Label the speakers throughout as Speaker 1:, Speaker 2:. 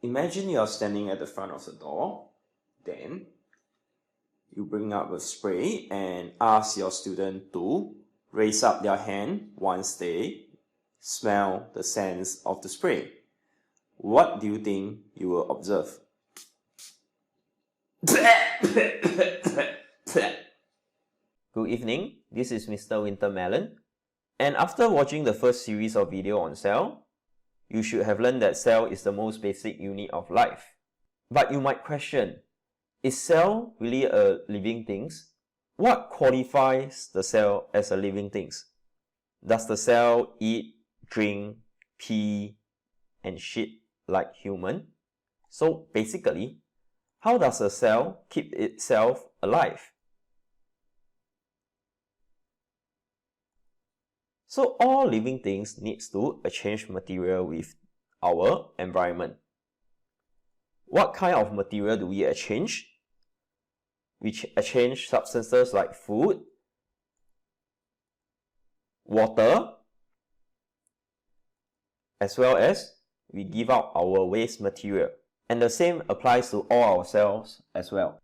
Speaker 1: Imagine you are standing at the front of the door, then you bring up a spray and ask your student to raise up their hand once they smell the scents of the spray. What do you think you will observe? Good evening, this is Mr. Wintermelon, and after watching the first series of video on cell, you should have learned that cell is the most basic unit of life. But you might question, is cell really a living thing? What qualifies the cell as a living thing? Does the cell eat, drink, pee, and shit like human? So basically, how does a cell keep itself alive? So all living things needs to exchange material with our environment. What kind of material do we exchange? We exchange substances like food, water, as well as we give out our waste material. And the same applies to all our cells as well.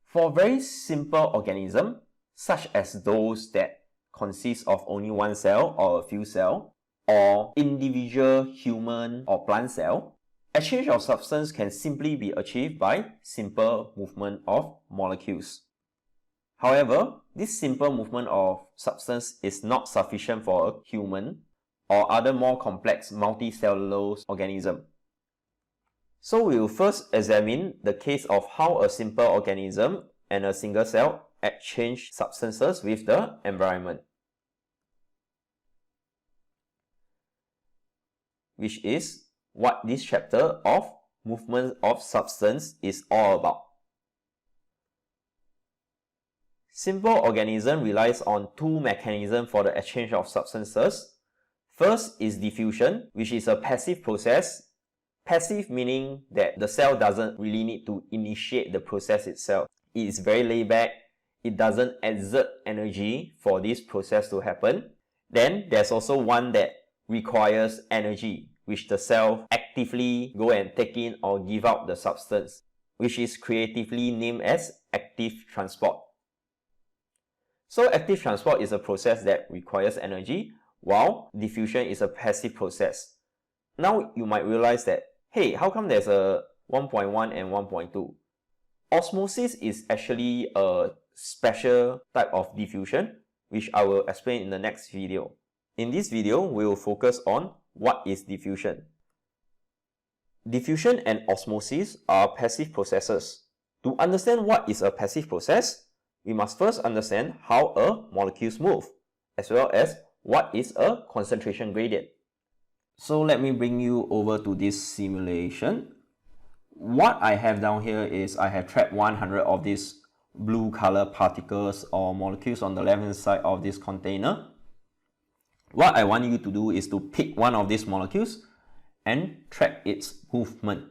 Speaker 1: For very simple organisms, such as those that consist of only one cell or a few cells, or individual human or plant cell, exchange of substance can simply be achieved by simple movement of molecules. However, this simple movement of substance is not sufficient for a human or other more complex multicellular organism. So we will first examine the case of how a simple organism and a single cell exchange substances with the environment, which is what this chapter of movement of substance is all about. Simple organism relies on two mechanisms for the exchange of substances. First is diffusion, which is a passive process. Passive meaning that the cell doesn't really need to initiate the process itself. It is very laid back. It doesn't exert energy for this process to happen. Then there's also one that requires energy, which the cell actively go and take in or give out the substance, which is creatively named as active transport. So active transport is a process that requires energy, while diffusion is a passive process. Now you might realize that, hey, how come there's a 1.1 and 1.2? Osmosis is actually a special type of diffusion, which I will explain in the next video. In this video, we will focus on what is diffusion. Diffusion and osmosis are passive processes. To understand what is a passive process, we must first understand how a molecules move, as well as what is a concentration gradient. So let me bring you over to this simulation. What I have down here is I have trapped 100 of these blue color particles or molecules on the left hand side of this container. What I want you to do is to pick one of these molecules and track its movement.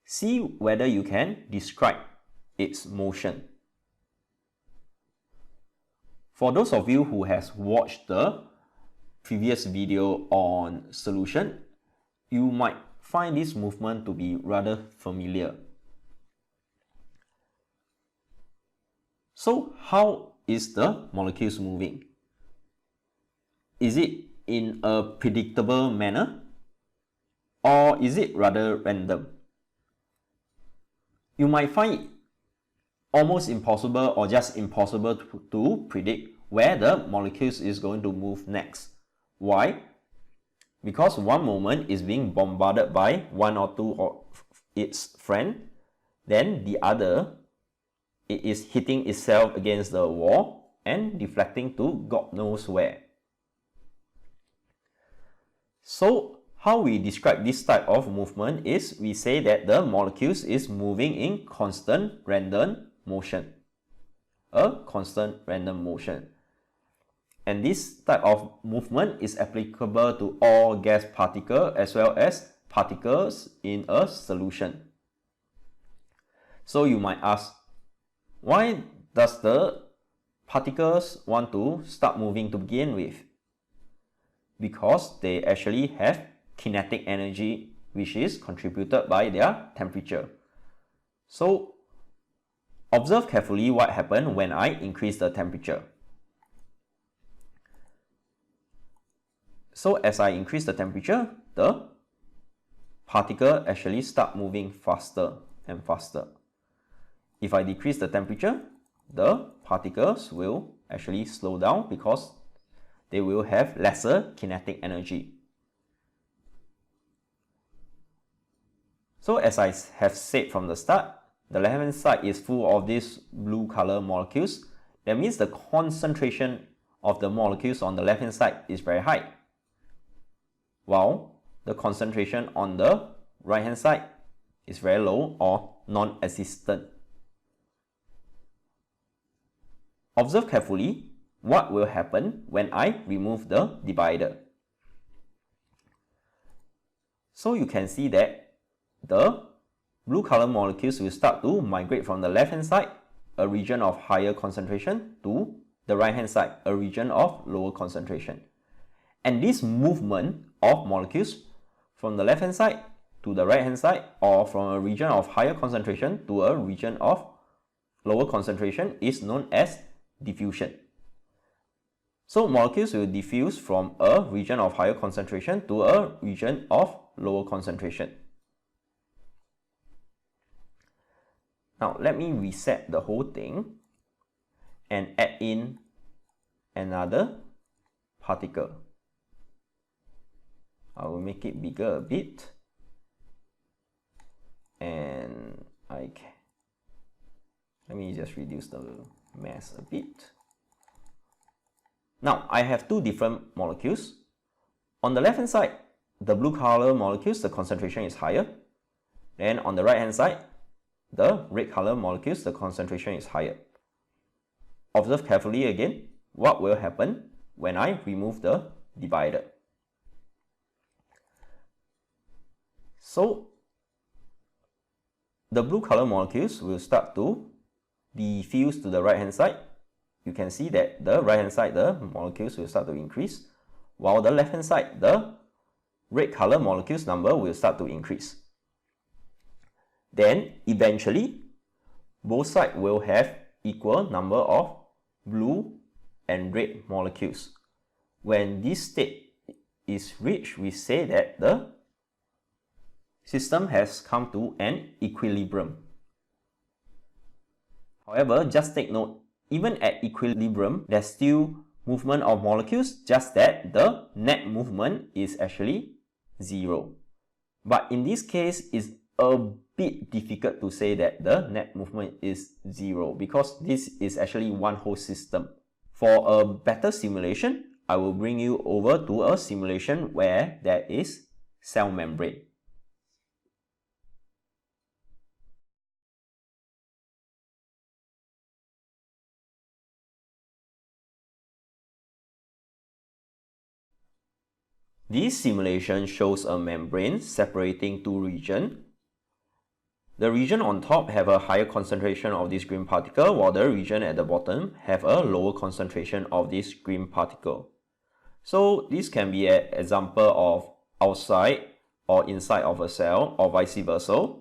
Speaker 1: See whether you can describe its motion. For those of you who has watched the previous video on solution, you might find this movement to be rather familiar. So how is the molecules moving? Is it in a predictable manner, or is it rather random? You might find it almost impossible or just impossible to predict where the molecules is going to move next. Why? Because one moment is being bombarded by one or two of its friends, then the other, it is hitting itself against the wall and deflecting to God knows where. So how we describe this type of movement is we say that the molecules is moving in constant random motion. A constant random motion. And this type of movement is applicable to all gas particles as well as particles in a solution. So you might ask, why does the particles want to start moving to begin with? because they actually have kinetic energy which is contributed by their temperature. So observe carefully what happened when I increase the temperature. So as I increase the temperature, the particle actually start moving faster and faster. If I decrease the temperature, the particles will actually slow down because they will have lesser kinetic energy. So as I have said from the start, the left-hand side is full of these blue color molecules. That means the concentration of the molecules on the left-hand side is very high, while the concentration on the right-hand side is very low or non-existent. Observe carefully what will happen when I remove the divider. So you can see that the blue color molecules will start to migrate from the left hand side, a region of higher concentration, to the right hand side, a region of lower concentration. And this movement of molecules from the left hand side to the right hand side, or from a region of higher concentration to a region of lower concentration, is known as diffusion. So molecules will diffuse from a region of higher concentration to a region of lower concentration. Now let me reset the whole thing and add in another particle. I will make it bigger a bit, and let me just reduce the mass a bit. Now I have two different molecules. On the left hand side, the blue color molecules, the concentration is higher. Then on the right hand side, the red color molecules, the concentration is higher. Observe carefully again what will happen when I remove the divider. So the blue color molecules will start to diffuse to the right hand side. You can see that the right hand side, the molecules will start to increase, while the left hand side, the red color molecules number will start to increase. Then eventually both sides will have equal number of blue and red molecules. When this state is reached, we say that the system has come to an equilibrium. However, just take note, even at equilibrium, there's still movement of molecules, just that the net movement is actually zero. But in this case, it's a bit difficult to say that the net movement is zero, because this is actually one whole system. For a better simulation, I will bring you over to a simulation where there is cell membrane. This simulation shows a membrane separating two regions. The region on top have a higher concentration of this green particle, while the region at the bottom have a lower concentration of this green particle. So this can be an example of outside or inside of a cell, or vice versa,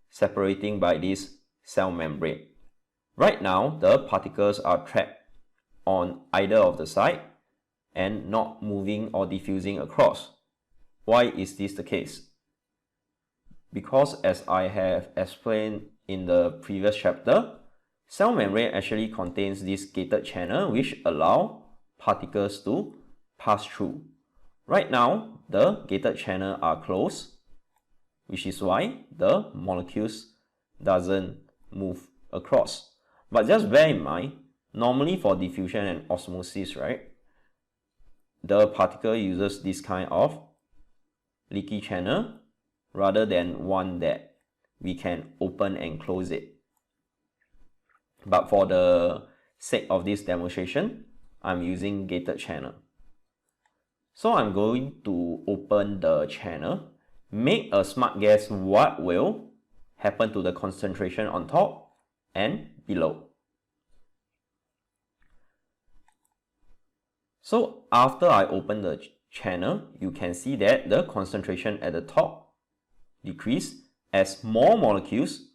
Speaker 1: separating by this cell membrane. Right now, the particles are trapped on either of the side and not moving or diffusing across. Why is this the case? Because as I have explained in the previous chapter, cell membrane actually contains this gated channel which allow particles to pass through. Right now, the gated channel are closed, which is why the molecules doesn't move across. But just bear in mind, normally for diffusion and osmosis, right, the particle uses this kind of leaky channel rather than one that we can open and close it. But for the sake of this demonstration, I'm using gated channel. So I'm going to open the channel. Make a smart guess what will happen to the concentration on top and below. So after I open the channel, you can see that the concentration at the top decrease as more molecules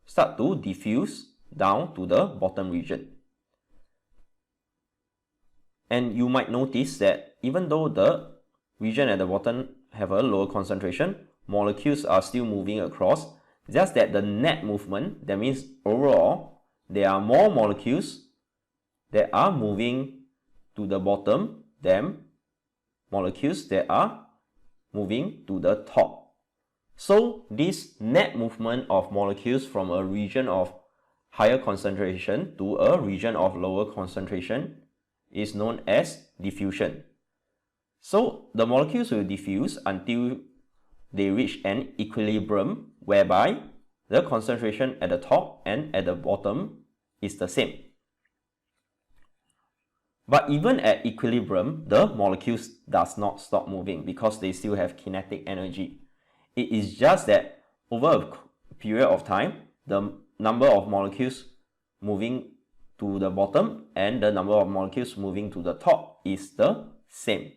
Speaker 1: start to diffuse down to the bottom region. And you might notice that even though the region at the bottom have a lower concentration, molecules are still moving across, just that the net movement, that means overall, there are more molecules that are moving to the bottom than molecules that are moving to the top. So this net movement of molecules from a region of higher concentration to a region of lower concentration is known as diffusion. So the molecules will diffuse until they reach an equilibrium whereby the concentration at the top and at the bottom is the same. But even at equilibrium, the molecules does not stop moving because they still have kinetic energy. It is just that over a period of time, the number of molecules moving to the bottom and the number of molecules moving to the top is the same.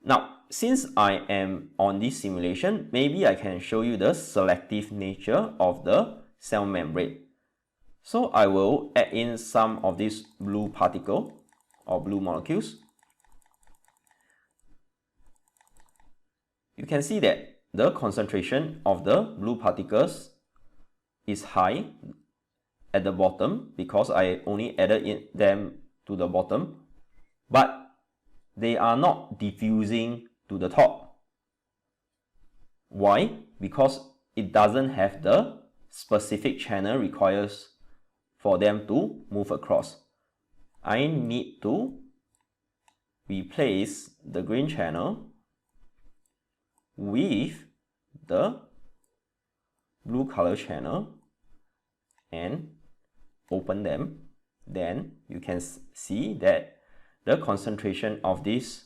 Speaker 1: Now, since I am on this simulation, maybe I can show you the selective nature of the cell membrane. So I will add in some of this blue particle or blue molecules. You can see that the concentration of the blue particles is high at the bottom because I only added them to the bottom, but they are not diffusing to the top. Why? Because it doesn't have the specific channel requires for them to move across. I need to replace the green channel with the blue color channel and open them. Then you can see that the concentration of this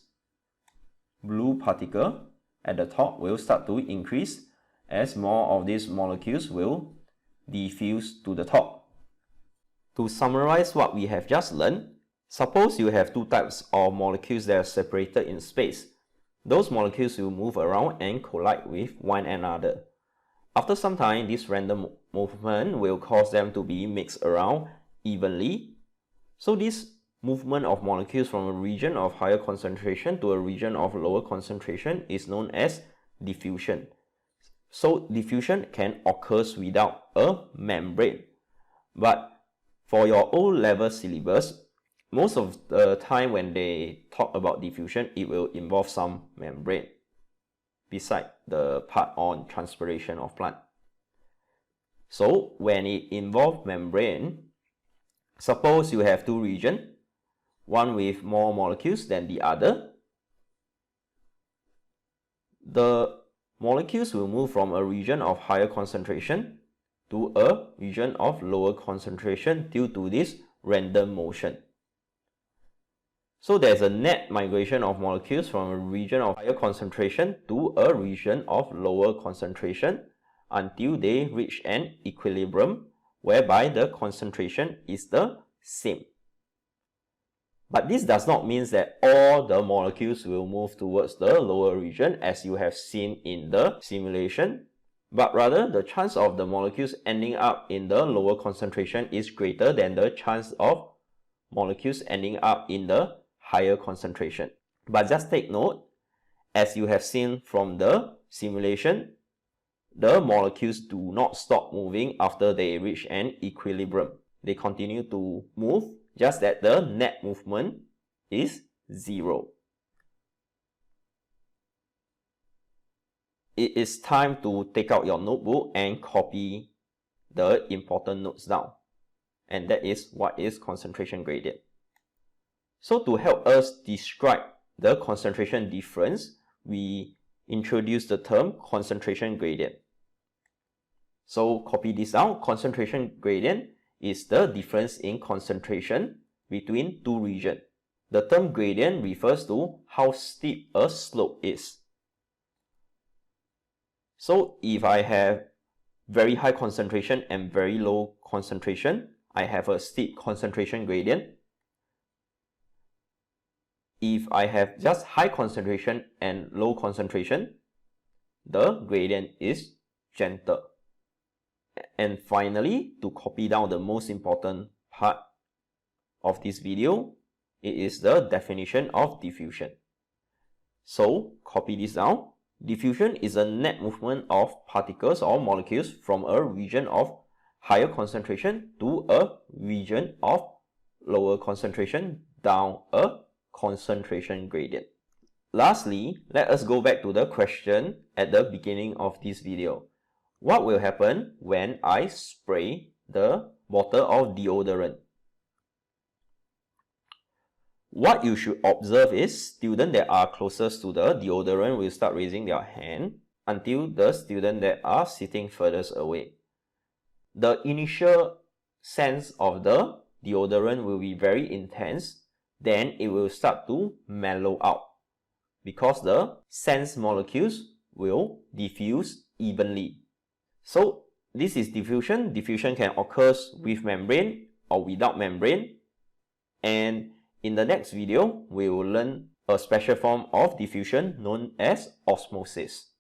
Speaker 1: blue particle at the top will start to increase as more of these molecules will diffuse to the top. To summarize what we have just learned, suppose you have two types of molecules that are separated in space. Those molecules will move around and collide with one another. After some time, this random movement will cause them to be mixed around evenly. So this movement of molecules from a region of higher concentration to a region of lower concentration is known as diffusion. So diffusion can occur without a membrane. But for your O-level syllabus, most of the time when they talk about diffusion, it will involve some membrane beside the part on transpiration of plant. So when it involves membrane, suppose you have two regions, one with more molecules than the other. The molecules will move from a region of higher concentration to a region of lower concentration due to this random motion. So there's a net migration of molecules from a region of higher concentration to a region of lower concentration until they reach an equilibrium whereby the concentration is the same. But this does not mean that all the molecules will move towards the lower region as you have seen in the simulation, but rather the chance of the molecules ending up in the lower concentration is greater than the chance of molecules ending up in the higher concentration. But just take note, as you have seen from the simulation, the molecules do not stop moving after they reach an equilibrium. They continue to move, just that the net movement is zero. It is time to take out your notebook and copy the important notes down. And that is what is concentration gradient. So to help us describe the concentration difference, we introduce the term concentration gradient. So copy this down. Concentration gradient is the difference in concentration between two regions. The term gradient refers to how steep a slope is. So if I have very high concentration and very low concentration, I have a steep concentration gradient. if I have just high concentration and low concentration, the gradient is gentle. And finally, to copy down the most important part of this video, it is the definition of diffusion. So, copy this down. Diffusion is a net movement of particles or molecules from a region of higher concentration to a region of lower concentration down a concentration gradient. Lastly, let us go back to the question at the beginning of this video. What will happen when I spray the bottle of deodorant? What you should observe is students that are closest to the deodorant will start raising their hand until the students that are sitting furthest away. The initial sense of the deodorant will be very intense, then it will start to mellow out because the sense molecules will diffuse evenly. So this is diffusion. Diffusion can occur with membrane or without membrane. And in the next video, we will learn a special form of diffusion known as osmosis.